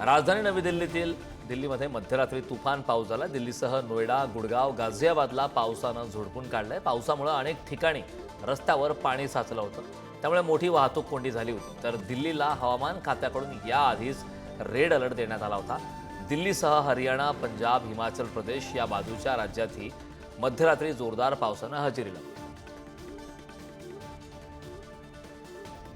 राजधानी नवी दिल्लीमध्ये मध्यरात्री तुफान पाऊस झाला। दिल्लीसह नोएडा, गुडगाव, गाझियाबादला पावसानं झोडपून काढलंय। पावसामुळे अनेक ठिकाणी रस्त्यावर पाणी साचलं होतं, त्यामुळे मोठी वाहतूक कोंडी झाली होती। तर दिल्लीला हवामान खात्याकडून याआधीच रेड अलर्ट देण्यात आला होता। दिल्लीसह हरियाणा, पंजाब, हिमाचल प्रदेश या बाजूच्या राज्यातही मध्यरात्री जोरदार पावसानं हजेरी लावली।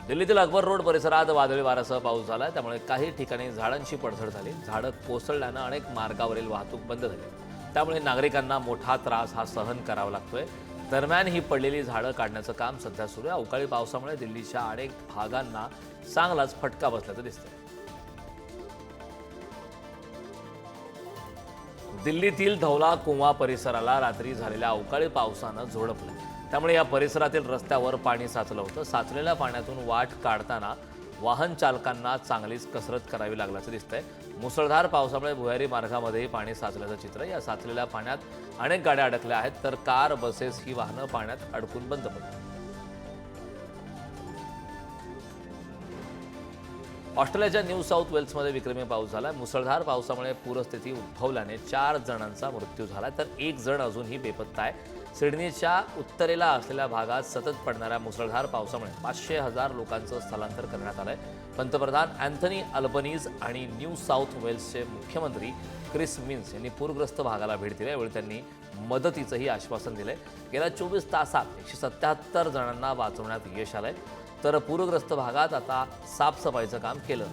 दिल्लीतील अकबर रोड परिसरात वादळी वाऱ्यासह पाऊस झाला, त्यामुळे काही ठिकाणी झाडांची पडझड झाली। झाडं कोसळल्यानं अनेक मार्गावरील वाहतूक बंद झाली, त्यामुळे नागरिकांना मोठा त्रास सहन करावा लागतोय। दरम्यान ही पडलेली झाडं काढण्याचं काम सध्या सुरू आहे। अवकाळी पावसामुळे दिल्लीच्या अनेक भागांना चांगलाच फटका बसल्याचं दिसतंय। दिल्लीतील धौला कुआं परिसराला रात्री झालेल्या अवकाळी पावसानं झोडपलं, त्यामुळे या परिसरातील रस्त्यावर पाणी साचलं होतं। साचलेल्या पाण्यातून वाट काढताना वाहन चालकांना चांगलीच कसरत करावी लागल्याचं दिसतंय। मुसळधार पावसामुळे भुयारी मार्गामध्येही पाणी साचल्याचं चित्र आहे। या साचलेल्या पाण्यात अनेक गाड्या अडकल्या आहेत, तर कार, बसेस ही वाहनं पाण्यात अडकून बंद पडली। ऑस्ट्रेलियाच्या न्यू साऊथ वेल्समध्ये विक्रमी पाऊस झाला। मुसळधार पावसामुळे पूरस्थिती उद्भवल्याने 4 जणांचा मृत्यू झाला, तर 1 जण अजूनही बेपत्ता आहे। सिडनीच्या उत्तरेला असलेल्या भागात सतत पडणाऱ्या मुसळधार पावसामुळे 500,000 लोकांचं स्थलांतर करण्यात आलंय। पंतप्रधान अँथनी अल्बनीज आणि न्यू साऊथ वेल्सचे मुख्यमंत्री क्रिस मिन्स यांनी पूरग्रस्त भागाला भेट दिली। यावेळी त्यांनी मदतीचंही आश्वासन दिलंय। गेल्या 24 तासात 177 जणांना वाचवण्यात यश आलंय, तर पूरग्रस्त भागात आता साफसफाईचं काम केलं।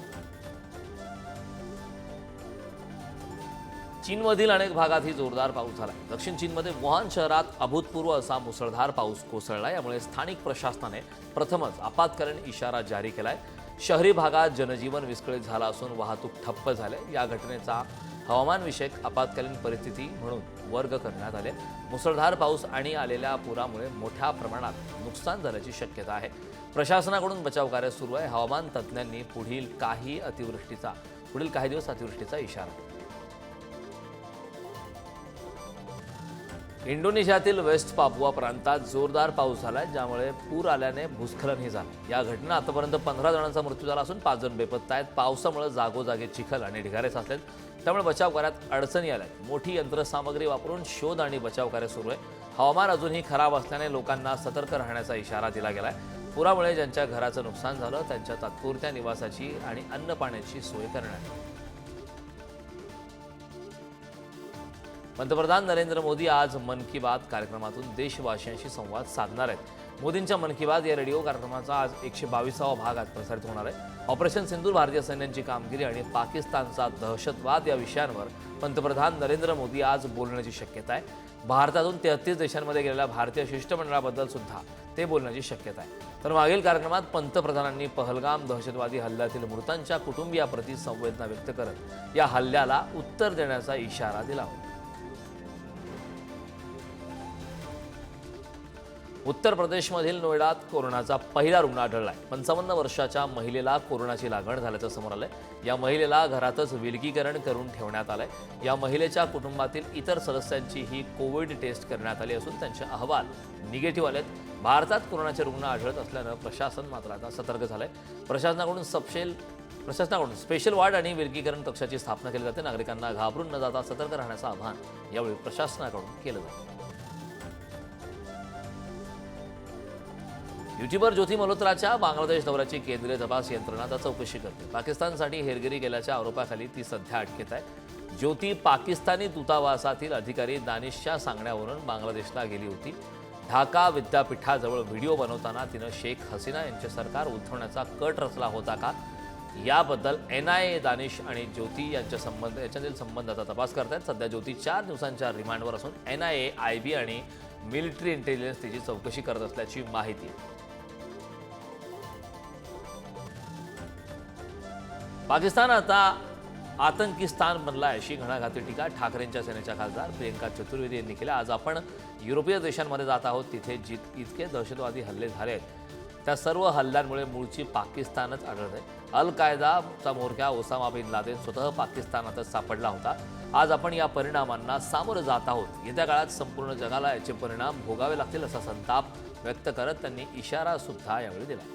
चीनमधील अनेक भागातही जोरदार पाऊस झाला। दक्षिण चीनमध्ये वुहान शहरात अभूतपूर्व असा मुसळधार पाऊस कोसळला। यामुळे स्थानिक प्रशासनाने प्रथमच आपत्कालीन इशारा जारी केलाय। शहरी भागात जनजीवन विस्कळीत झालं असून वाहतूक ठप्प झाली। या घटनेचा हवामानविषयक आपत्कालीन परिस्थिती म्हणून वर्ग करण्यात आले। मुसळधार पाऊस आणि आलेल्या पुरामुळे मोठ्या प्रमाणात नुकसान झाल्याची शक्यता आहे। प्रशासनाकडून बचाव कार्य सुरू आहे। हवामान तज्ज्ञांनी पुढील काही दिवस अतिवृष्टीचा इशारा। इंडोनेशियातील वेस्ट पापुआ प्रांतात जोरदार पाऊस झालाय, ज्यामुळे पूर आल्याने भूस्खलनही झालं। या घटना आतापर्यंत 15 जणांचा मृत्यू झाला असून 5 जण बेपत्ता आहेत। पावसामुळे जागोजागी चिखल आणि ढिगारे साचलेत, त्यामुळे बचाव कार्यात अडचणी आल्यात। मोठी यंत्रसामग्री वापरून शोध आणि बचाव कार्य सुरू आहे। हवामान अजूनही खराब असल्याने लोकांना सतर्क राहण्याचा इशारा दिला गेलाय। पुरामुळे ज्यांच्या घराचं नुकसान झालं त्यांच्या तात्पुरत्या निवासाची आणि अन्न पाण्याची सोय करण्यात आली। पंतप्रधान नरेंद्र मोदी आज मन की बात कार्यक्रमातून देशवासियांशी संवाद साधणार आहेत। मोदींच्या मन की बात या रेडिओ कार्यक्रमाचा आज 122वा भाग आज प्रसारित होणार आहे। ऑपरेशन सिंदूर, भारतीय सैन्याची कामगिरी आणि पाकिस्तानचा दहशतवाद या विषयांवर पंतप्रधान नरेंद्र मोदी आज बोलण्याची शक्यता आहे। भारतातून 33 देशांमध्ये गेलेल्या भारतीय शिष्टमंडळाबद्दल सुद्धा ते बोलण्याची शक्यता आहे। तर मागील कार्यक्रमात पंतप्रधानांनी पहलगाम दहशतवादी हल्ल्यातील मृतांच्या कुटुंबियाप्रती संवेदना व्यक्त करत या हल्ल्याला उत्तर देण्याचा इशारा दिला होता। उत्तर प्रदेशमधील नोएडात कोरोनाचा पहिला रुग्ण आढळलाय। 55 वर्षाच्या महिलेला कोरोनाची लागण झाल्याचं समोर आलंय। या महिलेला घरातच विलगीकरण करून ठेवण्यात आलंय। या महिलेच्या कुटुंबातील इतर सदस्यांचीही कोविड टेस्ट करण्यात आली असून त्यांचे अहवाल निगेटिव्ह आलेत। भारतात कोरोनाचे रुग्ण आढळत असल्यानं प्रशासन मात्र आता सतर्क झालंय। प्रशासनाकडून स्पेशल वॉर्ड आणि विलगीकरण कक्षाची स्थापना केली जाते। नागरिकांना घाबरून न जाता सतर्क राहण्याचं आवाहन यावेळी प्रशासनाकडून केलं जातं। युट्यूबर ज्योती मल्होत्राच्या बांगलादेश दौऱ्याची केंद्रीय तपास यंत्रणा आता चौकशी करते। पाकिस्तानसाठी हेरगिरी केल्याच्या आरोपाखाली ती सध्या अटकेत आहे। ज्योती पाकिस्तानी दूतावासातील अधिकारी दानिशच्या सांगण्यावरून बांगलादेशला गेली होती। ढाका विद्यापीठाजवळ व्हिडिओ बनवताना तिनं शेख हसीना यांचे सरकार उलथवण्याचा कट रचला होता का, याबद्दल NIA दानिश आणि ज्योती यांच्यातील संबंधाचा तपास करतायत। सध्या ज्योती 4 दिवसांच्या रिमांडवर असून NIA, IB आणि मिलिटरी इंटेलिजन्स तिची चौकशी करत असल्याची माहिती आहे। पाकिस्तान आता आतंकीस्तान बनलाय अशी घणाघाती टीका ठाकरेंच्या सेनेच्या खासदार प्रियंका चतुर्वेदी यांनी केली। आज आपण युरोपीय देशांमध्ये जात आहोत, तिथे इतके दहशतवादी हल्ले झाले आहेत त्या सर्व हल्ल्यांमुळे मूळची पाकिस्तानच आढळते। अल कायदाचा म्होरक्या ओसामा बिन लादेन स्वतः पाकिस्तानातच सापडला होता। आज आपण या परिणामांना सामोरं जात आहोत। येत्या काळात संपूर्ण जगाला याचे परिणाम भोगावे लागतील असा संताप व्यक्त करत त्यांनी इशारा सुद्धा यावेळी दिला।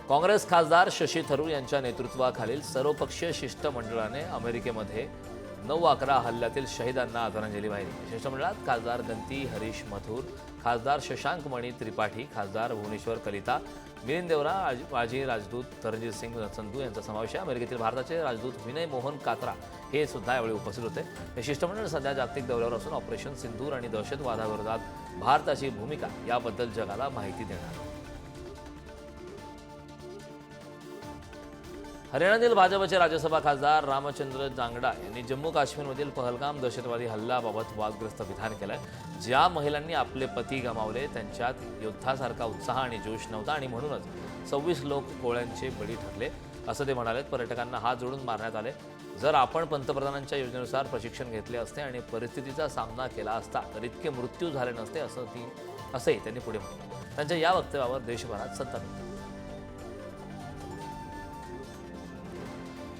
काँग्रेस खासदार शशी थरूर यांच्या नेतृत्वाखालील सर्वपक्षीय शिष्टमंडळाने अमेरिकेमध्ये 9/11 हल्ल्यातील शहीदांना आदरांजली वाहिली। शिष्टमंडळात खासदार गंती हरीश मथुर, खासदार शशांक मणी त्रिपाठी, खासदार भुवनेश्वर कलिता, मिलिंद देवरा, माजी राजदूत तरनजीत सिंग संधू यांचा समावेश आहे। अमेरिकेतील भारताचे राजदूत विनय मोहन कात्रा हे सुद्धा यावेळी उपस्थित होते। हे शिष्टमंडळ सध्या जागतिक दौऱ्यावर असून ऑपरेशन सिंदूर आणि दहशतवादाविरोधात भारताची भूमिका याबद्दल जगाला माहिती देणार आहे। हरियाणातील भाजपचे राज्यसभा खासदार रामचंद्र जांगडा यांनी जम्मू काश्मीरमधील पहलगाम दहशतवादी हल्ल्याबाबत वादग्रस्त विधान केलंय। ज्या महिलांनी आपले पती गमावले त्यांच्यात युद्धासारखा उत्साह आणि जोश नव्हता आणि म्हणूनच 26 लोक गोळ्यांचे बळी ठरले असं ते म्हणाले। पर्यटकांना हात जोडून मारण्यात आले। जर आपण पंतप्रधानांच्या योजनेनुसार प्रशिक्षण घेतले असते आणि परिस्थितीचा सामना केला असता तर इतके मृत्यू झाले नसते असंही त्यांनी पुढे म्हटलं। त्यांच्या या वक्तव्यावर देशभरात संताप।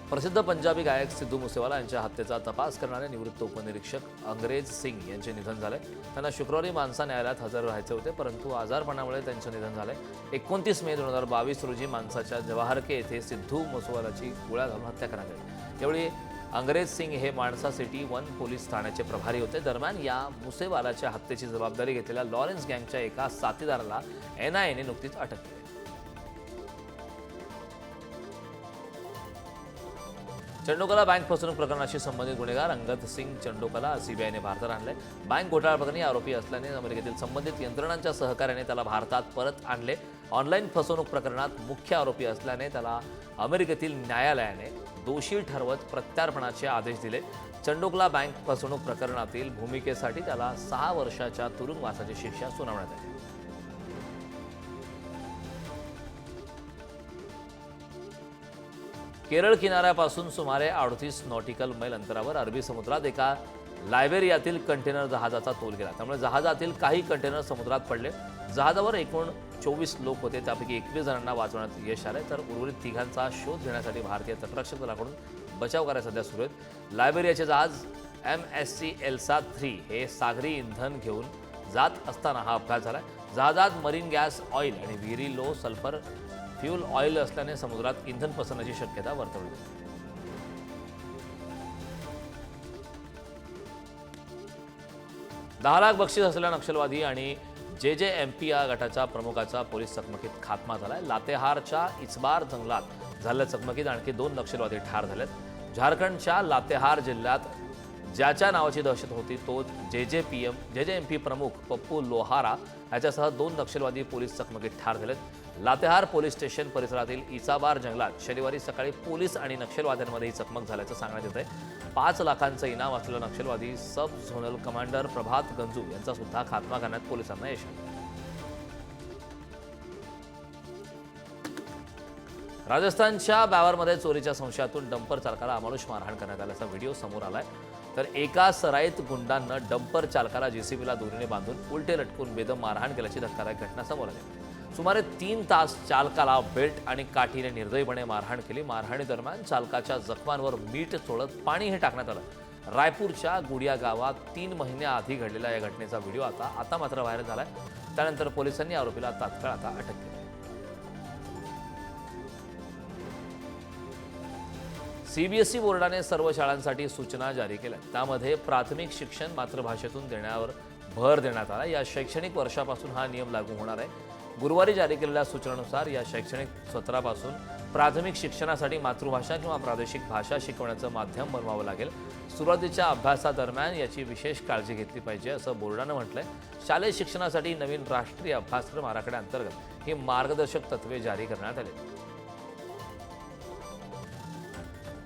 प्रसिद्ध पंजाबी गायक सिद्धू मुसेवाला यांच्या हत्येचा तपास करणारे निवृत्त उपनिरीक्षक अंग्रेज सिंग यांचे निधन झाले। त्यांना शुक्रवारी मानसा न्यायालयात हजर राहायचे होते, परंतु आजारपणामुळे त्यांचे निधन झाले। 29 मे 2022 रोजी मानसाच्या जवाहरके येथे सिद्धू मुसेवालाची गोळ्या घालून हत्या करण्यात आली। यावेळी अंग्रेज सिंग हे मानसा सिटी 1 पोलीस ठाण्याचे प्रभारी होते। दरम्यान या मुसेवालाच्या हत्येची जबाबदारी घेतलेल्या लॉरेन्स गँगच्या एका साथीदाराला NIAने नुकतीच अटक केली। चंडोकला बँक फसवणूक प्रकरणाशी संबंधित गुन्हेगार अंगद सिंग चंडोकला CBIने भारतात आणले। बँक घोटाळा प्रकरणी आरोपी असल्याने अमेरिकेतील संबंधित यंत्रणांच्या सहकार्याने त्याला भारतात परत आणले। ऑनलाईन फसवणूक प्रकरणात मुख्य आरोपी असल्याने त्याला अमेरिकेतील न्यायालयाने दोषी ठरवत प्रत्यार्पणाचे आदेश दिले। चंडोकला बँक फसवणूक प्रकरणातील भूमिकेसाठी त्याला 6 वर्षाच्या तुरुंगवासाची शिक्षा सुनावण्यात आली। केरळ किनाऱ्यापासून सुमारे 38 नॉटिकल मैल अंतरावर अरबी समुद्रात एका लायबेरियातील कंटेनर जहाजाचा तोल गेला। त्यामुळे जहाजातील काही कंटेनर समुद्रात पडले। जहाजावर एकूण 24 लोक होते, त्यापैकी 21 जणांना वाचवण्यात यश आले, तर उर्वरित तिघांचा शोध घेण्यासाठी भारतीय तटरक्षक दलाकडून बचाव कार्य सध्या सुरू आहे। लायबेरियाचे जहाज MSC एल्सा 3 हे सागरी इंधन घेऊन जात असताना हा अपघात झाला। जहाजात मरीन गॅस ऑइल आणि very low sulphur fuel oil असल्याने समुद्रात इंधन पसरण्याची शक्यता वर्तवली जाते। 10 लाख बक्षीस असलेला नक्षलवादी आणि JJMP या गटाच्या प्रमुखाचा पोलीस चकमकीत खात्मा झालाय। लातेहारच्या इचबार जंगलात झालेल्या चकमकीत आणखी 2 नक्षलवादी ठार झालेत। झारखंडच्या लातेहार जिल्ह्यात ज्याच्या नावाची दहशत होती तो JJMP प्रमुख पप्पू लोहारा याच्यासह 2 नक्षलवादी पोलीस चकमकीत ठार झालेत। लातेहार पोलीस स्टेशन परिसरातील इचाबार जंगलात शनिवारी सकाळी पोलीस आणि नक्षलवाद्यांमध्ये ही चकमक झाल्याचं सांगण्यात येत आहे। 5 लाखांचं इनाम असलेला नक्षलवादी सब झोनल कमांडर प्रभात गंजू यांचा सुद्धा खात्मा करण्यात पोलिसांना यश आलं। राजस्थानच्या ब्यावरमध्ये चोरीच्या संशयातून डंपर चालकाला अमानुष मारहाण करण्यात आल्याचा व्हिडिओ समोर आलाय। तर एका सराईत गुंडांना डंपर चालकाला JCBला दोरीने बांधून उलटे लटकून बेदम मारहाण केल्याची धक्कादायक घटना समोर आली। सुमारे 3 तास चालकाला बेल्ट आणि काठीने निर्दयीपणे मारहाण केली। मारहाणीदरम्यान चालकाच्या जखमांवर मीठ चोळत पाणीही टाकण्यात आलं। रायपूरच्या गुडिया गावात 3 महिन्याआधी घडलेल्या या घटनेचा व्हिडिओ आता मात्र व्हायरल झालाय। त्यानंतर पोलिसांनी आरोपीला तात्काळ अटक केली। CBSE बोर्डाने सर्व शाळांसाठी सूचना जारी केल्या। त्यामध्ये प्राथमिक शिक्षण मातृभाषेतून देण्यावर भर देण्यात आला। या शैक्षणिक वर्षापासून हा नियम लागू होणार आहे। गुरुवारी जारी केलेल्या सूचनानुसार या शैक्षणिक सत्रापासून प्राथमिक शिक्षणासाठी मातृभाषा किंवा प्रादेशिक भाषा शिकवण्याचं माध्यम बनवावं लागेल। सुरुवातीच्या अभ्यासादरम्यान याची विशेष काळजी घेतली पाहिजे असं बोर्डानं म्हटलंय। शालेय शिक्षणासाठी नवीन राष्ट्रीय अभ्यासक्रम आराखड्याअंतर्गत ही मार्गदर्शक तत्त्वे जारी करण्यात आली।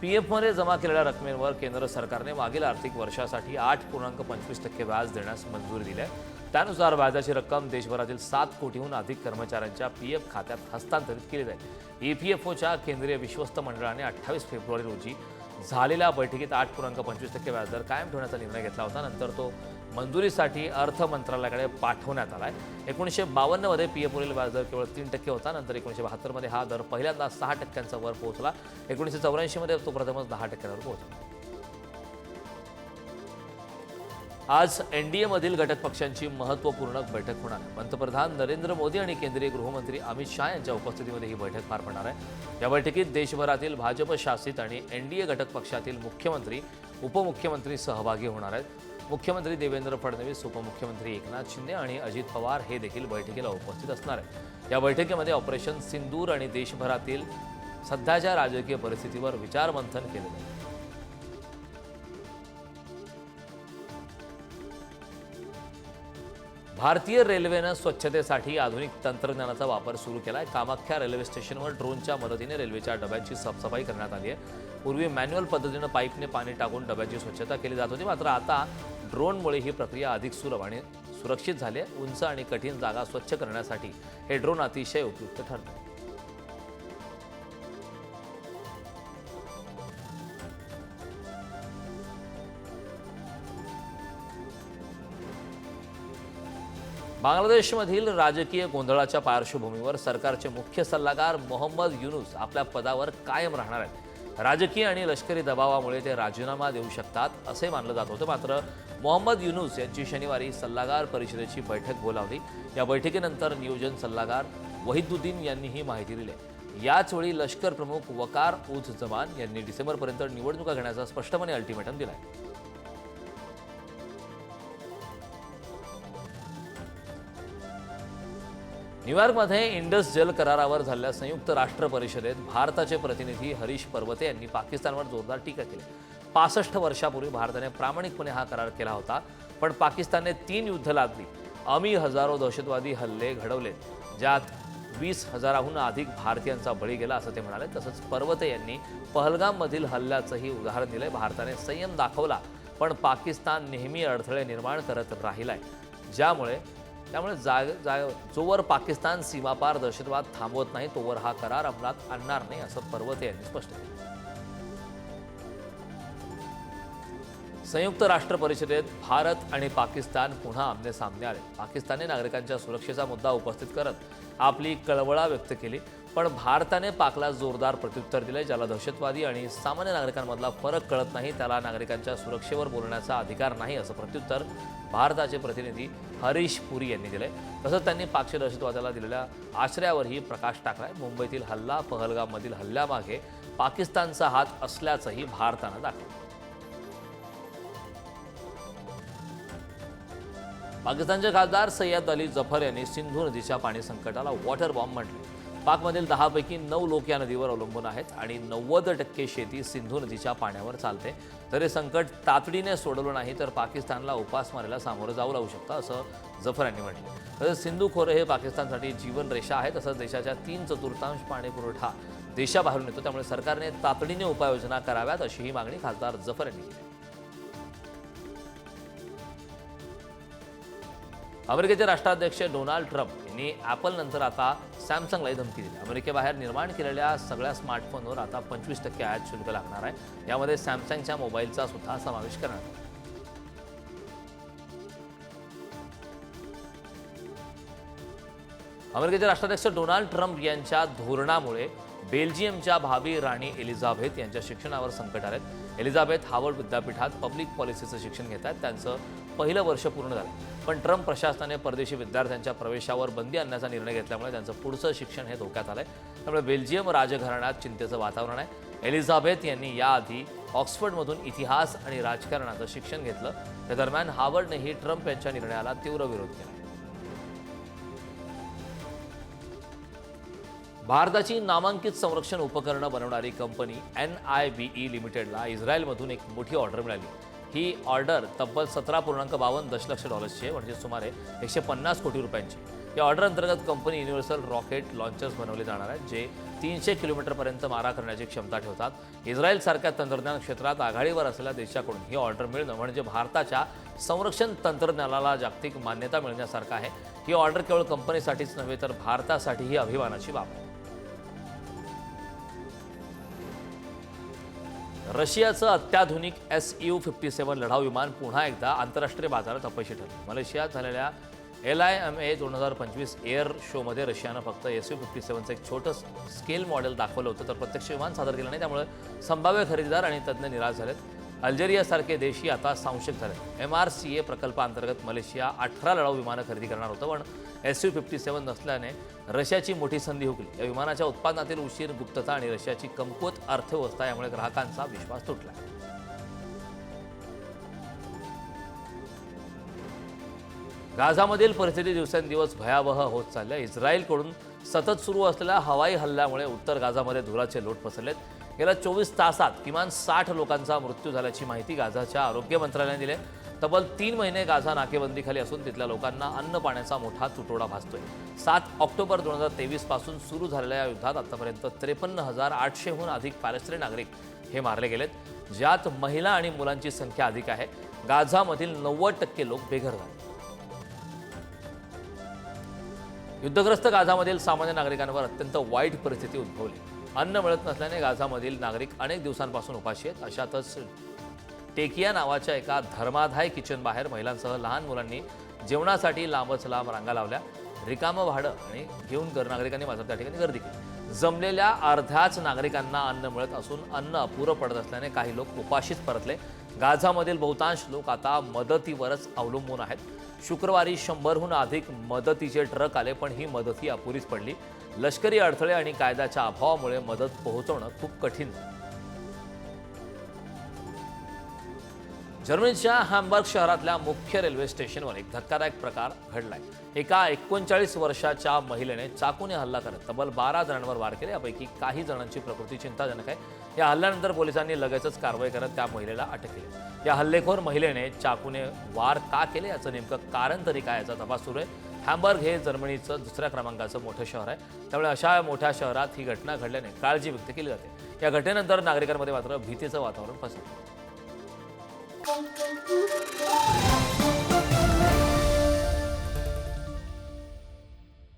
PFमध्ये जमा केलेल्या रकमेवर केंद्र सरकारने मागील आर्थिक वर्षासाठी 8.25% व्याज देण्यास मंजुरी दिली आहे। त्यानुसार व्याजाची रक्कम देशभरातील 7 कोटीहून अधिक कर्मचाऱ्यांच्या PF खात्यात हस्तांतरित केली जाईल। EPFOच्या केंद्रीय विश्वस्त मंडळाने 28 फेब्रुवारी रोजी झालेल्या बैठकीत 8.25% व्याजदर कायम ठेवण्याचा निर्णय घेतला होता। नंतर तो मंजुरीसाठी अर्थ मंत्रालयाकडे पाठवण्यात आलाय। 1952 मध्ये PFवरील व्याजदर केवळ 3% होता। नंतर 1972 मध्ये हा दर पहिल्यांदा 6% वर पोहोचला। 1984 मध्ये तो प्रथमच 10%वर पोहोचला। आज एनडीएमधील घटक पक्षांची महत्त्वपूर्ण बैठक होणार आहे। पंतप्रधान नरेंद्र मोदी आणि केंद्रीय गृहमंत्री अमित शाह यांच्या उपस्थितीमध्ये ही बैठक पार पडणार आहे। या बैठकीत देशभरातील भाजप शासित आणि एनडीए घटक पक्षातील मुख्यमंत्री, उपमुख्यमंत्री सहभागी होणार आहेत। मुख्यमंत्री देवेंद्र फडणवीस, उपमुख्यमंत्री एकनाथ शिंदे आणि अजित पवार हे देखील बैठकीला उपस्थित असणार आहेत। या बैठकीमध्ये ऑपरेशन सिंदूर आणि देशभरातील सध्याच्या राजकीय परिस्थितीवर विचारमंथन केले जाईल। भारतीय रेल्वेनं स्वच्छतेसाठी आधुनिक तंत्रज्ञानाचा वापर सुरू केलाय। कामाख्या रेल्वे स्टेशनवर ड्रोनच्या मदतीने रेल्वेच्या डब्यांची साफसफाई करण्यात आली आहे। पूर्वी मॅन्युअल पद्धतीने पाईपने पाणी टाकून डब्याची स्वच्छता केली जात होती, मात्र आता ड्रोनमुळे ही प्रक्रिया अधिक सुलभ आणि सुरक्षित झाली आहे। उंच आणि कठीण जागा स्वच्छ करण्यासाठी हे ड्रोन अतिशय उपयुक्त ठरते। बांगलादेशमधील राजकीय गोंधळाच्या पार्श्वभूमीवर सरकारचे मुख्य सल्लागार मोहम्मद युनूस आपल्या पदावर कायम राहणार आहेत। राजकीय आणि लष्करी दबावामुळे ते राजीनामा देऊ शकतात असे मानलं जात होतं, मात्र मोहम्मद युनूस यांची शनिवारी सल्लागार परिषदेची बैठक बोलावली। या बैठकीनंतर नियोजन सल्लागार वहिदुद्दीन यांनी ही माहिती दिली। याचवेळी लष्कर प्रमुख वकार उझ जमान यांनी डिसेंबरपर्यंत निवडणुका घेण्याचा स्पष्टपणे अल्टिमेटम दिलाय। न्यूयॉर्कमध्ये इंडस जल करारावर झालेल्या संयुक्त राष्ट्र परिषदेत भारताचे प्रतिनिधी हरीश पर्वते यांनी पाकिस्तानवर जोरदार टीका केली। 65 वर्षापूर्वी भारताने प्रामाणिकपणे हा करार केला होता, पण पाकिस्तानने 3 युद्ध लादली, हजारो दहशतवादी हल्ले घडवले, ज्यात 20,000हून अधिक भारतीयांचा बळी गेला असं ते म्हणाले। तसंच पर्वते यांनी पहलगाममधील हल्ल्याचंही उदाहरण दिले। भारताने संयम दाखवला, पण पाकिस्तान नेहमी अडथळे निर्माण करत राहिलाय, त्यामुळे जोवर पाकिस्तान सीमापार दहशतवाद थांबवत नाही तोवर हा करार अंमलात आणणार नाही असं पर्वते यांनी स्पष्ट केलं। संयुक्त राष्ट्र परिषदेत भारत आणि पाकिस्तान पुन्हा आमने-सामने आले। पाकिस्तानने नागरिकांच्या सुरक्षेचा मुद्दा उपस्थित करत आपली कळवळा व्यक्त केली, पण भारताने पाकला जोरदार प्रत्युत्तर दिले। ज्याला दहशतवादी आणि सामान्य नागरिकांमधला फरक कळत नाही त्याला नागरिकांच्या सुरक्षेवर बोलण्याचा अधिकार नाही असं प्रत्युत्तर भारताचे प्रतिनिधी हरीश पुरी यांनी दिले। तसंच त्यांनी पाकच्या दहशतवादाला दिलेल्या आश्रयावरही प्रकाश टाकलाय। मुंबईतील हल्ला, पहलगाममधील हल्ल्यामागे पाकिस्तानचा हात असल्याचंही भारतानं दाखवलं। पाकिस्तानचे खासदार सय्यद अली जफर यांनी सिंधू नदीच्या पाणी संकटाला वॉटर बॉम्ब म्हटले। पाकमधील 10 पैकी 9 लोक या नदीवर अवलंबून आहेत आणि 90% शेती सिंधू नदीच्या पाण्यावर चालते। तर हे संकट तातडीने सोडवलं नाही तर पाकिस्तानला उपासमारीला सामोरं जावं लागू शकतं असं जफर यांनी म्हटलं। तसेच सिंधू खोरे हे पाकिस्तानसाठी जीवनरेषा आहे। तसंच देशाच्या 3/4 पाणी पुरवठा देशाबाहेरून येतो, त्यामुळे सरकारने तातडीने उपाययोजना कराव्यात अशी ही मागणी खासदार जफर यांनी केली। अमेरिकेचे राष्ट्राध्यक्ष डोनाल्ड ट्रम्प यांनी ॲपल नंतर आता सॅमसंगलाही धमकी दिली। अमेरिकेबाहेर निर्माण केलेल्या सगळ्या स्मार्टफोनवर आता 25% आयात शुल्क लागणार आहे। यामध्ये सॅमसंगच्या मोबाईलचा सुद्धा समावेश करण्यात आला। अमेरिकेचे राष्ट्राध्यक्ष डोनाल्ड ट्रम्प यांच्या धोरणामुळे बेल्जियमच्या भावी राणी एलिझाबेथ यांच्या शिक्षणावर संकट आले। एलिझाबेथ हार्वर्ड विद्यापीठात पब्लिक पॉलिसीचं शिक्षण घेत आहेत। त्यांचं पहिलं वर्ष पूर्ण झालं, पण ट्रम्प प्रशासनाने परदेशी विद्यार्थ्यांच्या प्रवेशावर बंदी आणण्याचा निर्णय घेतल्यामुळे त्यांचं पुढचं शिक्षण हे धोक्यात आलंय। त्यामुळे बेल्जियम राजघराण्यात चिंतेचं वातावरण आहे। एलिझाबेथ यांनी याआधी ऑक्सफर्डमधून इतिहास आणि राजकारणाचं शिक्षण घेतलं। त्या दरम्यान हार्वर्डनेही ट्रम्प यांच्या निर्णयाला तीव्र विरोध केला। भारताची नामांकित संरक्षण उपकरणं बनवणारी कंपनी NIBE लिमिटेडला इस्रायलमधून एक मोठी ऑर्डर मिळाली। ही ऑर्डर तब्बल 17.52 दशलक्ष डॉलर्सची आहे, म्हणजे सुमारे 150 कोटी रुपयांची। या ऑर्डर अंतर्गत कंपनी युनिव्हर्सल रॉकेट लॉन्चर्स बनवले जाणार आहेत, जे 300 किलोमीटरपर्यंत मारा करण्याची क्षमता ठेवतात। इस्रायलसारख्या तंत्रज्ञान क्षेत्रात आघाडीवर असलेल्या देशाकडून ही ऑर्डर मिळणं म्हणजे भारताच्या संरक्षण तंत्रज्ञानाला जागतिक मान्यता मिळण्यासारखं आहे। ही ऑर्डर केवळ कंपनीसाठीच नव्हे तर भारतासाठीही अभिमानाची बाब आहे। रशियाचं अत्याधुनिक Su-57 लढाऊ विमान पुन्हा एकदा आंतरराष्ट्रीय बाजारात अपयशी ठरलं। मलेशियात झालेल्या LIMA 2025 एअर शोमध्ये रशियानं फक्त Su-57चं एक छोटं स्केल मॉडेल दाखवलं होतं, तर प्रत्यक्ष विमान सादर केलं नाही। त्यामुळे संभाव्य खरेदीदार आणि तज्ज्ञ निराश झालेत। अल्जेरियासारखे देशही आता साशंक झाले. MRCA प्रकल्पाअंतर्गत मलेशिया 18 लढाऊ विमानं खरेदी करणार होतं, पण Su-57 नसल्याने रशियाची मोठी संधी हुकली. या विमानाच्या उत्पादनातील उशीर, गुप्तता आणि रशियाची कमकुवत अर्थव्यवस्था यामुळे ग्राहकांचा विश्वास तुटला. गाझामधील परिस्थिती दिवसेंदिवस भयावह होत चालली आहे. इस्रायलकडून सतत सुरू असलेल्या हवाई हल्ल्यामुळे उत्तर गाझामध्ये धुराचे लोट पसरलेत. गेल्या 24 तासात किमान 60 लोकांचा मृत्यू झाल्याची माहिती गाझाच्या आरोग्य मंत्रालयाने दिली आहे. तब्बल 3 महिने गाझा नाकेबंदीखाली असून तिथल्या लोकांना अन्न पाण्याचा मोठा तुटवडा भासतोय. 7 ऑक्टोबर 2023 पासून सुरू झालेल्या या युद्धात आतापर्यंत 53,800हून अधिक पॅलेस्टाईन नागरिक हे मारले गेलेत, ज्यात महिला आणि मुलांची संख्या अधिक आहे. गाझामधील 90% लोक बेघर झाले. युद्धग्रस्त गाझामधील सामान्य नागरिकांवर अत्यंत वाईट परिस्थिती उद्भवली. अन्न मिळत नसल्याने गाझामधील नागरिक अनेक दिवसांपासून उपाशी आहेत. अशातच टेकिया नावाच्या एका धर्मादाय किचन बाहेर महिलांसह लहान मुलांनी जेवणासाठी लांबच लांब रांगा लावल्या. रिकामं भाडं आणि घेऊन नागरिकांनी मात्र त्या ठिकाणी गर्दी केली. जमलेल्या अर्ध्याच नागरिकांना अन्न मिळत असून अन्न अपुरं पडत असल्याने काही लोक उपाशीच परतले. गाझामधील बहुतांश लोक आता मदतीवरच अवलंबून आहेत. शुक्रवारी 100हून अधिक मदतीचे ट्रक आले, पण ही मदतही अपुरीच पडली. लष्करी अडथळे आणि कायद्याच्या अभावामुळे मदत पोहोचवणं खूप कठीण झालं. जर्मनीच्या हॅम्बर्ग शहरातल्या मुख्य रेल्वे स्टेशनवर एक धक्कादायक प्रकार घडलाय. एका 39 वर्षाच्या महिलेने चाकूने हल्ला करत तब्बल 12 जणांवर वार केले. यापैकी काही जणांची प्रकृती चिंताजनक आहे. या हल्ल्यानंतर पोलिसांनी लगेचच कारवाई करत त्या महिलेला अटक केली. या हल्लेखोर महिलेने चाकूने वार का केले याचं नेमकं कारण तरी काय याचा तपास सुरू आहे. हॅम्बर्ग हे जर्मनीचं 2ऱ्या क्रमांकाचं मोठं शहर आहे. त्यामुळे अशा मोठ्या शहरात ही घटना घडल्याने काळजी व्यक्त केली जाते. या घटनेनंतर नागरिकांमध्ये मात्र भीतीचं वातावरण पसरलं.